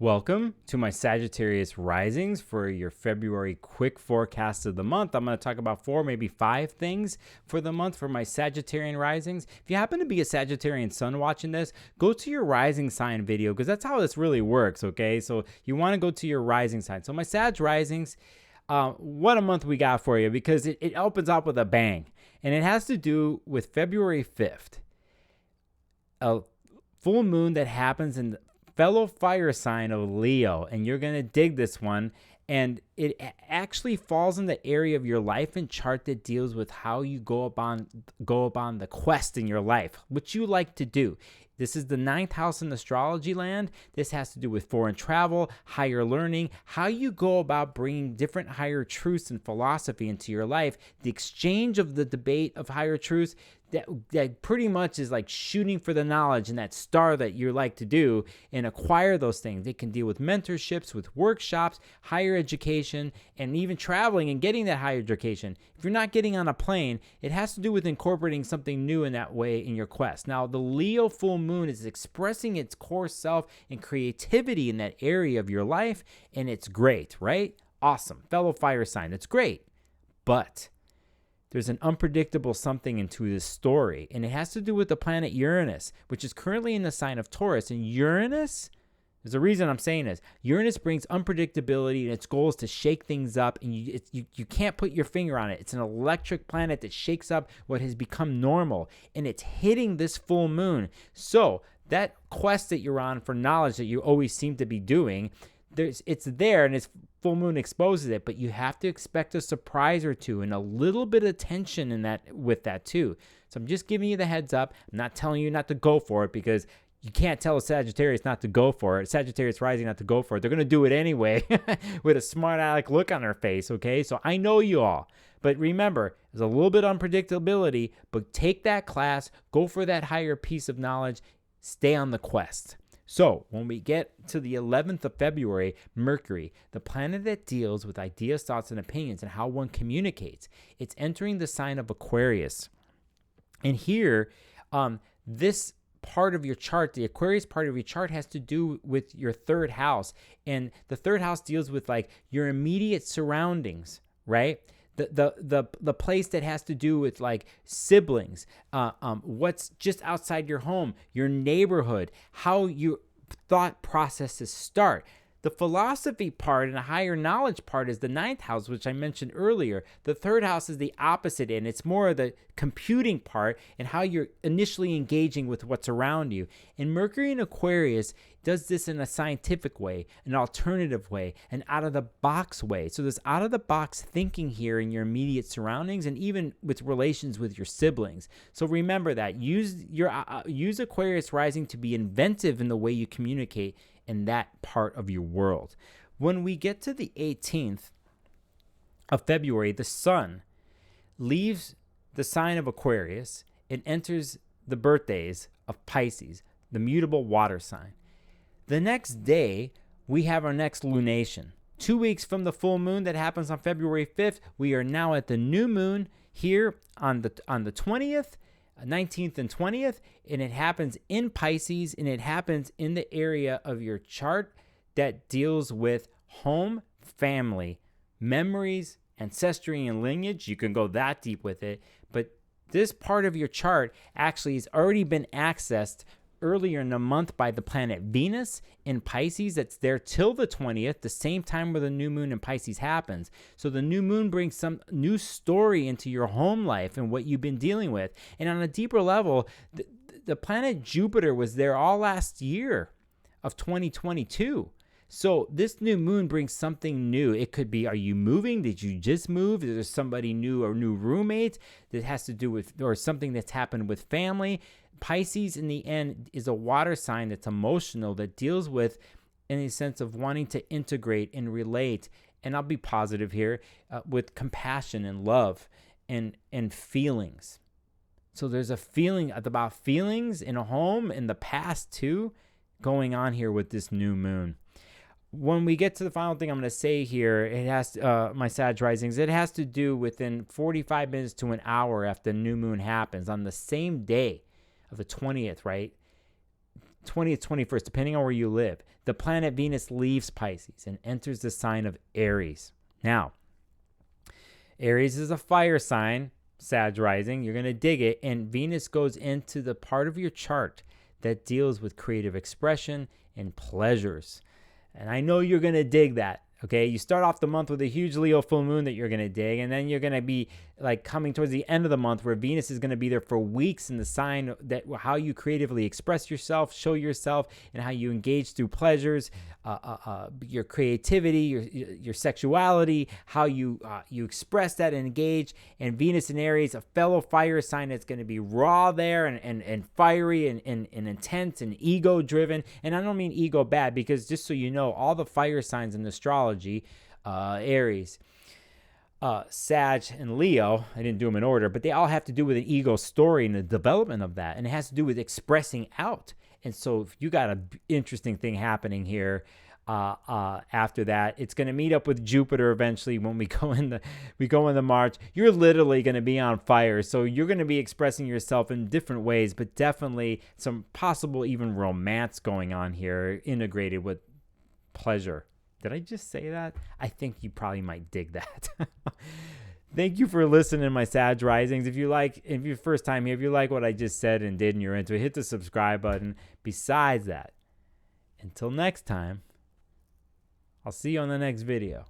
Welcome to my Sagittarius risings for your February quick forecast of the month. I'm going to talk about 4, maybe 5 things for the month for my Sagittarian risings. If you happen to be a Sagittarian sun watching this, go to your rising sign video because that's how this really works, okay? So you want to go to your rising sign. So my Sag risings, what a month we got for you because it opens up with a bang. And it has to do with February 5th, a full moon that happens in the fellow fire sign of Leo, and you're going to dig this one. And it actually falls in the area of your life and chart that deals with how you go upon the quest in your life, which you like to do. This is the 9th house in astrology land. This has to do with foreign travel, higher learning, how you go about bringing different higher truths and philosophy into your life, the exchange of the debate of higher truths that pretty much is like shooting for the knowledge and that star that you like to do and acquire those things. It can deal with mentorships, with workshops, higher education, and even traveling and getting that higher education. If you're not getting on a plane, it has to do with incorporating something new in that way in your quest. Now, the Leo full moon is expressing its core self and creativity in that area of your life, and it's great, right? Awesome. Fellow fire sign, that's great. But there's an unpredictable something into this story, and it has to do with the planet Uranus, which is currently in the sign of Taurus. And Uranus, there's a reason I'm saying this. Uranus brings unpredictability, and its goal is to shake things up, and you can't put your finger on it. It's an electric planet that shakes up what has become normal, and it's hitting this full moon. So that quest that you're on for knowledge that you always seem to be doing, it's there, and its full moon exposes it, but you have to expect a surprise or two and a little bit of tension in that with that too. So I'm just giving you the heads up. I'm not telling you not to go for it because you can't tell a Sagittarius not to go for it. Sagittarius rising not to go for it. They're going to do it anyway with a smart aleck look on their face, okay? So I know you all. But remember, there's a little bit of unpredictability, but take that class, go for that higher piece of knowledge, stay on the quest. So when we get to the 11th of February, Mercury, the planet that deals with ideas, thoughts, and opinions and how one communicates, it's entering the sign of Aquarius. And here, this part of your chart, the Aquarius part of your chart, has to do with your 3rd house. And the 3rd house deals with like your immediate surroundings, right? The place that has to do with like siblings, what's just outside your home, your neighborhood, how your thought processes start. The philosophy part and the higher knowledge part is the 9th house, which I mentioned earlier. The 3rd house is the opposite end. It's more of the computing part and how you're initially engaging with what's around you. And Mercury in Aquarius does this in a scientific way, an alternative way, an out-of-the-box way. So there's out-of-the-box thinking here in your immediate surroundings and even with relations with your siblings. So remember that. Use Aquarius rising to be inventive in the way you communicate in that part of your world. When we get to the 18th of February, the sun leaves the sign of Aquarius and enters the birthdays of Pisces, the mutable water sign. The next day, we have our next lunation. 2 weeks from the full moon that happens on February 5th, we are now at the new moon here on the 20th, 19th and 20th, and it happens in Pisces, and it happens in the area of your chart that deals with home, family, memories, ancestry, and lineage. You can go that deep with it, but this part of your chart actually has already been accessed earlier in the month by the planet Venus in Pisces. That's there till the 20th, the same time where the new moon in Pisces happens. So the new moon brings some new story into your home life and what you've been dealing with. And on a deeper level, the planet Jupiter was there all last year of 2022. So this new moon brings something new. It could be, are you moving? Did you just move? Is there somebody new or new roommate that has to do with, or something that's happened with family? Pisces in the end is a water sign that's emotional, that deals with in a sense of wanting to integrate and relate. And I'll be positive here, with compassion and love and feelings. So there's a feeling about feelings in a home, in the past too, going on here with this new moon. When we get to the final thing I'm going to say here, it has my Sag risings. It has to do within 45 minutes to an hour after the new moon happens on the same day of the 20th, right? 20th, 21st, depending on where you live, the planet Venus leaves Pisces and enters the sign of Aries. Now, Aries is a fire sign, Sag rising. You're going to dig it. And Venus goes into the part of your chart that deals with creative expression and pleasures. And I know you're going to dig that. Okay, you start off the month with a huge Leo full moon that you're going to dig, and then you're going to be like coming towards the end of the month where Venus is going to be there for weeks in the sign that how you creatively express yourself, show yourself, and how you engage through pleasures, your creativity, your sexuality, how you express that and engage. And Venus in Aries, a fellow fire sign that's going to be raw there and fiery and intense and ego driven. And I don't mean ego bad, because just so you know, all the fire signs in astrology, Aries, Sag, and Leo, I didn't do them in order, but they all have to do with an ego story and the development of that. And it has to do with expressing out. And so if you got an interesting thing happening here, after that, it's going to meet up with Jupiter eventually when we go into March. You're literally going to be on fire. So you're going to be expressing yourself in different ways, but definitely some possible even romance going on here, integrated with pleasure. Did I just say that? I think you probably might dig that. Thank you for listening to my Sag Risings. If you're first time here, if you like what I just said and did and you're into it, hit the subscribe button. Besides that, until next time, I'll see you on the next video.